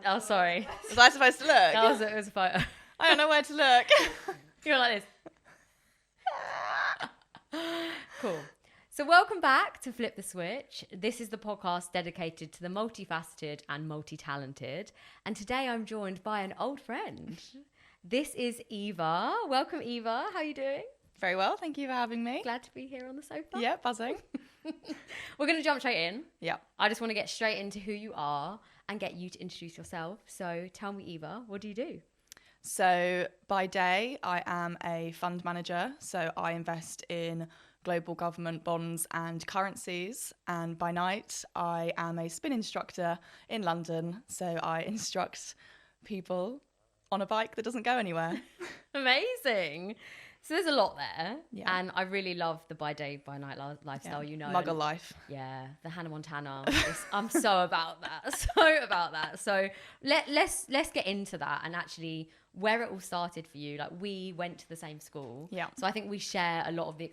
Oh, sorry. Was I supposed to look? It was a photo. I don't know where to look. You're like this. Cool. So welcome back to Flip the Switch. This is the podcast dedicated to the multifaceted and multi-talented. And today I'm joined by an old friend. This is Eva. Welcome, Eva. How are you doing? Very well, thank you for having me. Glad to be here on the sofa. Yeah, buzzing. We're going to jump straight in. Yeah. I just want to get straight into who you are and get you to introduce yourself. So tell me, Eva, what do you do? So by day, I am a fund manager. So I invest in global government bonds and currencies. And by night, I am a spin instructor in London. So I instruct people on a bike that doesn't go anywhere. Amazing. So there's a lot there. Yeah. And I really love the by day, by night lifestyle, you know. Muggle life. Yeah, the Hannah Montana. I'm so about that. So about that. So let's get into that and actually where it all started for you. Like we went to the same school. Yeah. So I think we share a lot of the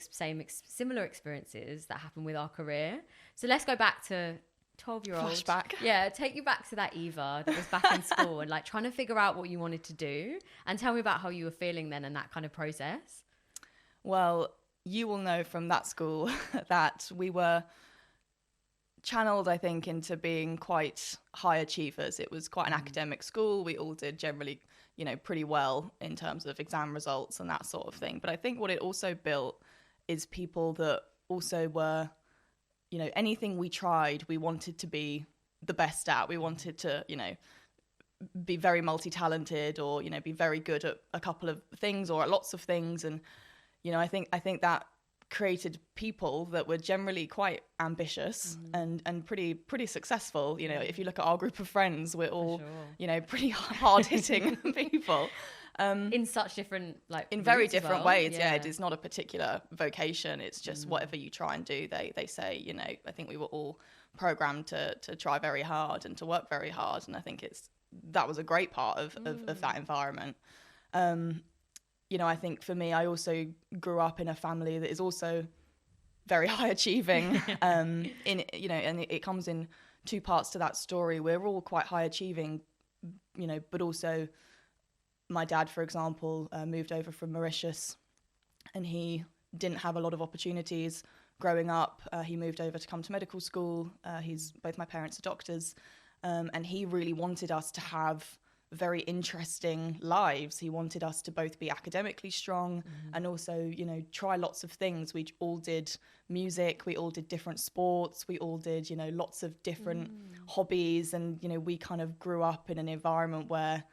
similar experiences that happen with our career. So let's go back to 12-year-old. Flashback. Yeah, take you back to that Eva that was back in school and like trying to figure out what you wanted to do, and tell me about how you were feeling then and that kind of process. Well, you will know from that school that we were channeled, I think, into being quite high achievers. It was quite an academic school. We all did generally, pretty well in terms of exam results and that sort of thing. But I think what it also built is people that also were, anything we tried, we wanted to be the best at. We wanted to, be very multi-talented or, be very good at a couple of things or at lots of things. And, I think that created people that were generally quite ambitious and pretty successful. If you look at our group of friends, we're all, pretty hard-hitting people. In such different, in very different ways. Yeah. It is not a particular vocation. It's just whatever you try and do, they say, I think we were all programmed to try very hard and to work very hard. And I think that was a great part of that environment. I think for me, I also grew up in a family that is also very high achieving. And it comes in two parts to that story. We're all quite high achieving, but also my dad, for example, moved over from Mauritius and he didn't have a lot of opportunities growing up. He moved over to come to medical school. Both my parents are doctors. And he really wanted us to have very interesting lives. He wanted us to both be academically strong and also, try lots of things. We all did music, we all did different sports, we all did, lots of different hobbies. And, we kind of grew up in an environment where,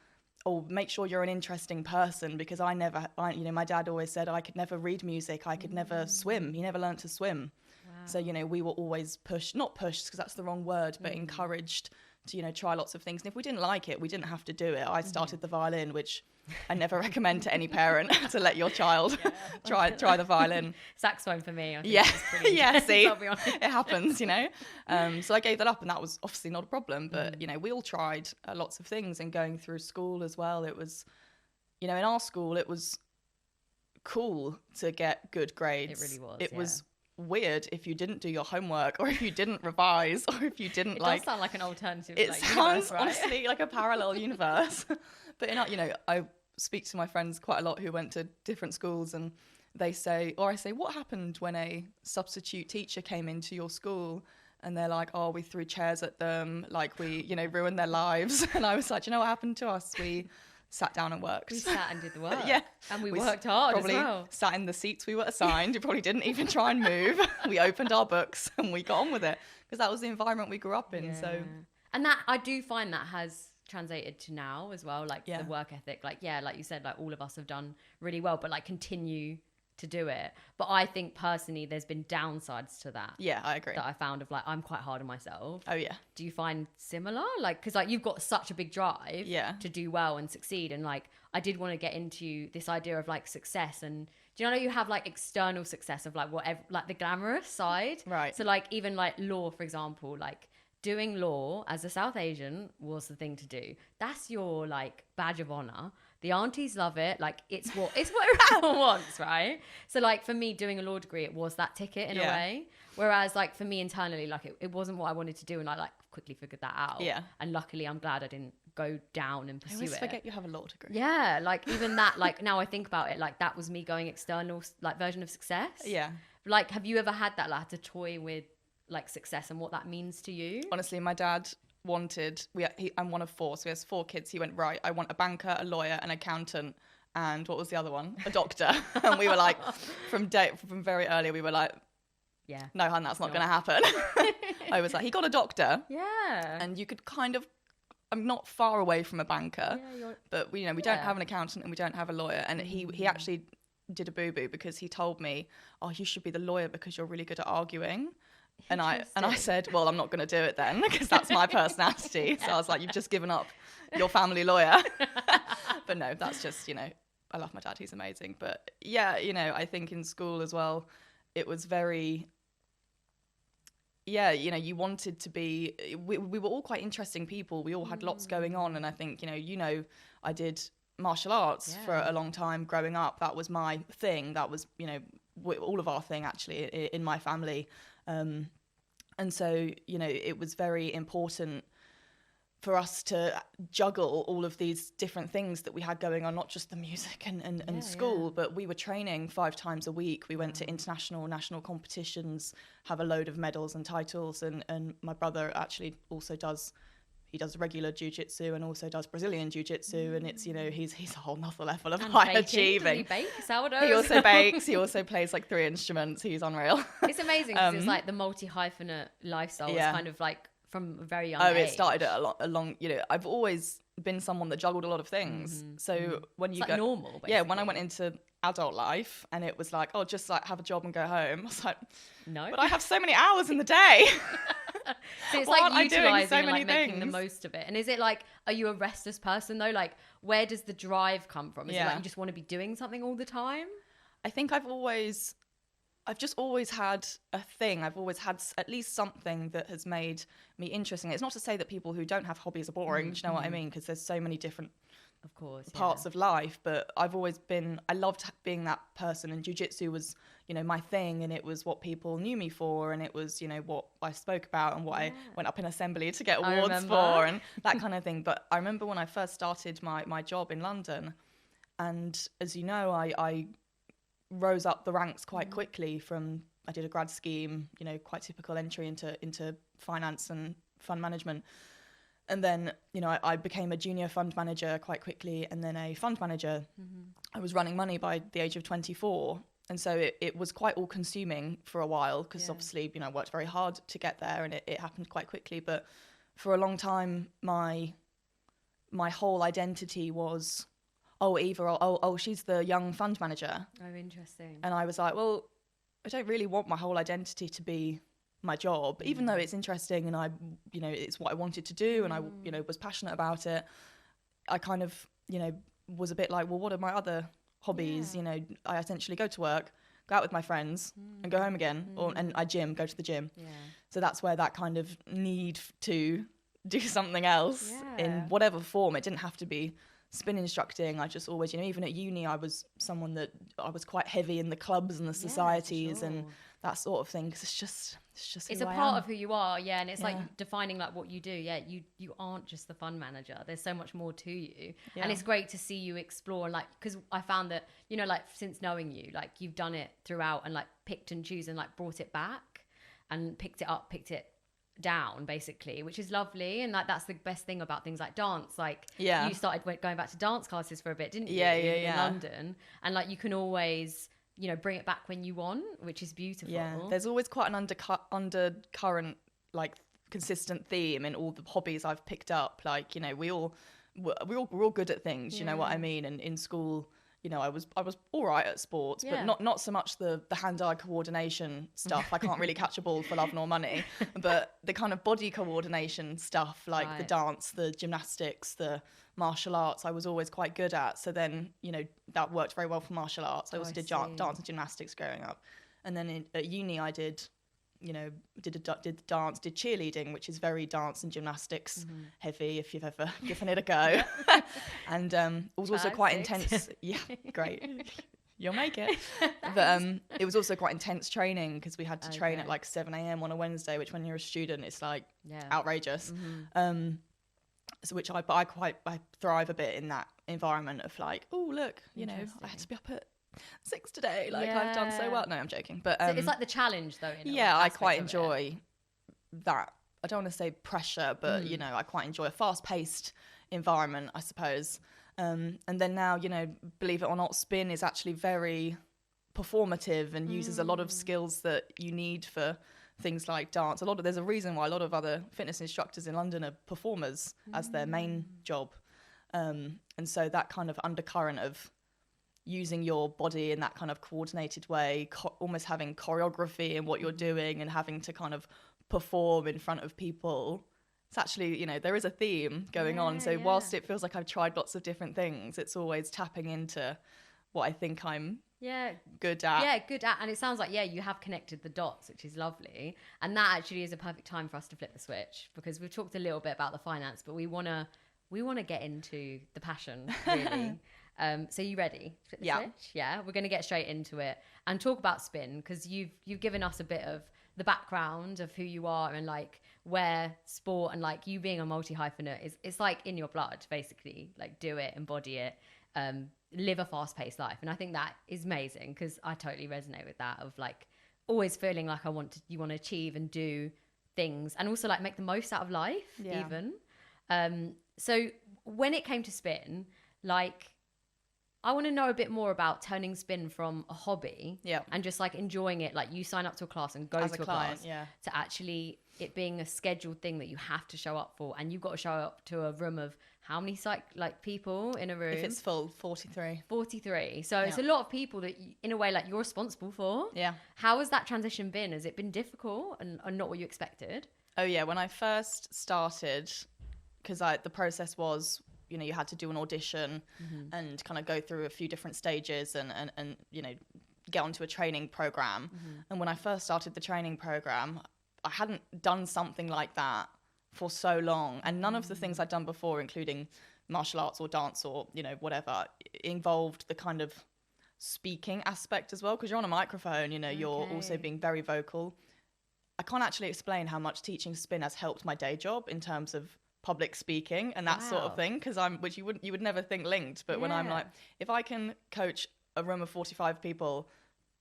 make sure you're an interesting person, because my dad always said I could never read music, I could never swim. He never learned to swim. Wow. So, we were always not pushed because that's the wrong word, but encouraged to, try lots of things. And if we didn't like it, we didn't have to do it. I started the violin, which I never recommend to any parent to let your child try the violin. Saxophone for me. I think yeah, see, it happens, So I gave that up, and that was obviously not a problem. But, we all tried lots of things, and going through school as well, it was, in our school, it was cool to get good grades. It really was. It was weird if you didn't do your homework or if you didn't revise or if you didn't it does sound like an alternative sounds universe, right? Honestly like a parallel universe. But I speak to my friends quite a lot who went to different schools, and I say, what happened when a substitute teacher came into your school? And they're like, we threw chairs at them, like we ruined their lives. And I was like, what happened to us? We sat down and worked. We sat and did the work. Yeah. And we worked hard as well. Sat in the seats we were assigned. We probably didn't even try and move. We opened our books and we got on with it, because that was the environment we grew up in. Yeah. So, and that, I do find that has translated to now as well, like the work ethic. Like you said, like all of us have done really well, but like continue to do it. But I think personally there's been downsides to that. Yeah, I agree. That I found of like, I'm quite hard on myself. Oh yeah. Do you find similar? Like, because like you've got such a big drive to do well and succeed, and like I did want to get into this idea of like success. And do you know you have like external success of like whatever, like the glamorous side, right? So like even like law, for example, like doing law as a South Asian was the thing to do. That's your like badge of honor. The aunties love it. Like it's what everyone wants, right? So like for me doing a law degree, it was that ticket in a way. Whereas like for me internally, like it wasn't what I wanted to do, and I like quickly figured that out. Yeah. And luckily I'm glad I didn't go down and I pursue always it. forget you have a law degree. Yeah, like even that, like now I think about it, like that was me going external, like version of success. Yeah. Like, have you ever had that, like, had to toy with like success and what that means to you? Honestly, my dad wanted, I'm one of four, so he has four kids. He went, right, I want a banker, a lawyer, an accountant, and what was the other one? A doctor. And we were like, from very early, we were like, Yeah. no, hun, that's not going to happen. I was like, he got a doctor. Yeah. And you could kind of, I'm not far away from a banker, Yeah, but we don't have an accountant and we don't have a lawyer. And he actually did a boo-boo because he told me, oh, you should be the lawyer because you're really good at arguing. And I said, well, I'm not going to do it then because that's my personality. So I was like, you've just given up your family lawyer. But no, that's just, I love my dad. He's amazing. But yeah, I think in school as well, it was very, you wanted to be, we were all quite interesting people. We all had lots going on. And I think, I did martial arts for a long time growing up. That was my thing. That was, all of our thing actually in my family. And so, it was very important for us to juggle all of these different things that we had going on, not just the music and school, but we were training 5 times a week. We went to international, national competitions, have a load of medals and titles. And my brother actually also does regular jiu-jitsu and also does Brazilian jiu-jitsu. And it's, he's a whole nother level of high achieving. He bakes sourdough. He also bakes. He also plays like 3 instruments. He's unreal. It's amazing because it's like the multi-hyphenate lifestyle is kind of like from a very young age. It started at a long, I've always been someone that juggled a lot of things. So when it's you like go normal, basically. Yeah, when I went into adult life and it was like, oh, just like have a job and go home. I was like, no, but I have so many hours in the day. So it's Why like aren't I doing utilizing so and many like making the things? most of it. And is it like, are you a restless person though? Like, where does the drive come from? Is it like you just want to be doing something all the time? I think I've just always had a thing. I've always had at least something that has made me interesting. It's not to say that people who don't have hobbies are boring. Do you know what I mean? Because there's so many different of course parts of life. But I've always been, I loved being that person. And jiu-jitsu was, my thing. And it was what people knew me for. And it was, what I spoke about and what I went up in assembly to get awards for and that kind of thing. But I remember when I first started my job in London. And as you know, I rose up the ranks quite quickly I did a grad scheme, quite typical entry into finance and fund management. And then, I became a junior fund manager quite quickly and then a fund manager. I was running money by the age of 24. And so it was quite all consuming for a while because obviously, I worked very hard to get there and it happened quite quickly. But for a long time, my whole identity was, oh, Eva, she's the young fund manager. Oh, interesting. And I was like, well, I don't really want my whole identity to be my job, even though it's interesting and I, it's what I wanted to do and I, was passionate about it. I kind of, was a bit like, well, what are my other hobbies? I essentially go to work, go out with my friends and go home again, and I go to the gym. Yeah. So that's where that kind of need to do something else in whatever form. It didn't have to be spin instructing. I just always, even at uni, I was someone that I was quite heavy in the clubs and the societies and that sort of thing. Because it's just it's a part of who you are, and it's like defining like what you do. You aren't just the fund manager. There's so much more to you, and it's great to see you explore. Like, because I found that like since knowing you, like you've done it throughout and like picked and choose and like brought it back and picked it up, picked it down basically, which is lovely. And like that's the best thing about things like dance. Like you started going back to dance classes for a bit, didn't you? In London, and like you can always bring it back when you want, which is beautiful. There's always quite an undercurrent like consistent theme in all the hobbies I've picked up. Like we're all good at things, you know what I mean. And in school, I was all right at sports, but not so much the hand-eye coordination stuff. I can't really catch a ball for love nor money, but the kind of body coordination stuff, like the dance, the gymnastics, the martial arts, I was always quite good at. So then, that worked very well for martial arts. I also did dance and gymnastics growing up. And then at uni, I did dance, did cheerleading, which is very dance and gymnastics heavy if you've ever given it a go. And it was also quite intense. Yeah, great. You'll make it. But it was also quite intense training because we had to train at like 7 a.m. on a Wednesday, which when you're a student, it's like outrageous. So which I thrive a bit in that environment of like, oh look, you know, I had to be up at 6 today, like I've done so well. No, I'm joking, but so it's like the challenge though. Yeah, I quite enjoy that. I don't want to say pressure, but you know, I quite enjoy a fast-paced environment, I suppose. And then now, you know, believe it or not, spin is actually very performative and uses a lot of skills that you need for things like dance. There's a reason why a lot of other fitness instructors in London are performers as their main job. And so that kind of undercurrent of using your body in that kind of coordinated way, almost having choreography in what you're doing and having to kind of perform in front of people. It's actually, you know, there is a theme going on. So whilst it feels like I've tried lots of different things, it's always tapping into what I think I'm good at. Yeah, good at. And it sounds like, you have connected the dots, which is lovely. And that actually is a perfect time for us to flip the switch, because we've talked a little bit about the finance, but we want to get into the passion, really. So you ready to flip the switch? Yeah, we're going to get straight into it and talk about spin, because you've given us a bit of the background of who you are and like where sport and like you being a multi-hyphenate it's like in your blood, basically. Like, do it, embody it, live a fast-paced life. And I think that is amazing, because I totally resonate with that, of like always feeling like you want to achieve and do things and also like make the most out of life even. So when it came to spin, like, I want to know a bit more about turning spin from a hobby and just like enjoying it. Like, you sign up to a class and go to a class to actually it being a scheduled thing that you have to show up for, and you've got to show up to a room of how many people in a room? If it's full, 43. 43. So it's a lot of people that in a way like you're responsible for. Yeah. How has that transition been? Has it been difficult and not what you expected? Oh yeah, when I first started, because the process was, you know, you had to do an audition and kind of go through a few different stages and you know, get onto a training program. And when I first started the training program, I hadn't done something like that for so long, and none of the things I'd done before, including martial arts or dance or, you know, whatever, involved the kind of speaking aspect as well, because you're on a microphone, you know, you're also being very vocal. I can't actually explain how much teaching spin has helped my day job in terms of public speaking and that sort of thing, because which you would never think linked, but when I'm like, if I can coach a room of 45 people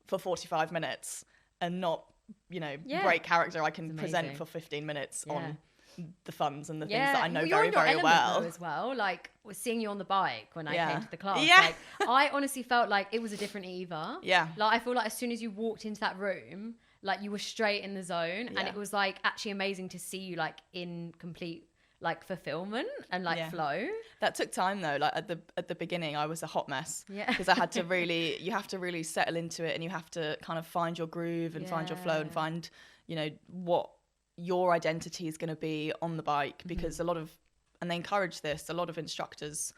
for 45 minutes and not, you know, break character, I can present for 15 minutes on the funds and the things that I know very, very well as well. Like, was seeing you on the bike when I came to the class, yeah. Like, I honestly felt like it was a different Eva. Yeah, like I feel like as soon as you walked into that room, like you were straight in the zone, and it was like actually amazing to see you like in complete like fulfillment and like flow. That took time though. Like at the beginning, I was a hot mess because I had to you have to really settle into it, and you have to kind of find your groove and find your flow and find, you know, what your identity is going to be on the bike, because and they encourage this, a lot of instructors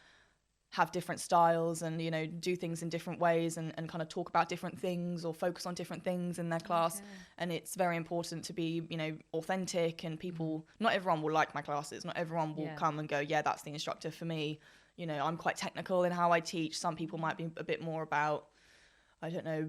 have different styles and, you know, do things in different ways and kind of talk about different things or focus on different things in their class. And it's very important to be, you know, authentic, and people, not everyone will like my classes. Not everyone will come and go, yeah, that's the instructor for me. You know, I'm quite technical in how I teach. Some people might be a bit more about, I don't know,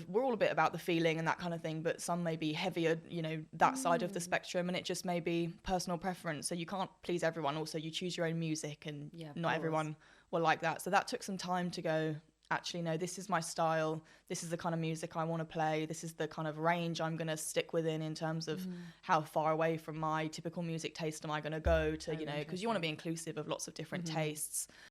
we're all a bit about the feeling and that kind of thing, but some may be heavier, you know, that side of the spectrum, and it just may be personal preference. So you can't please everyone. Also, you choose your own music, and not everyone will like that. So that took some time to go, actually, no, this is my style. This is the kind of music I want to play. This is the kind of range I'm going to stick within in terms of how far away from my typical music taste am I going to go to, you know, because you want to be inclusive of lots of different tastes.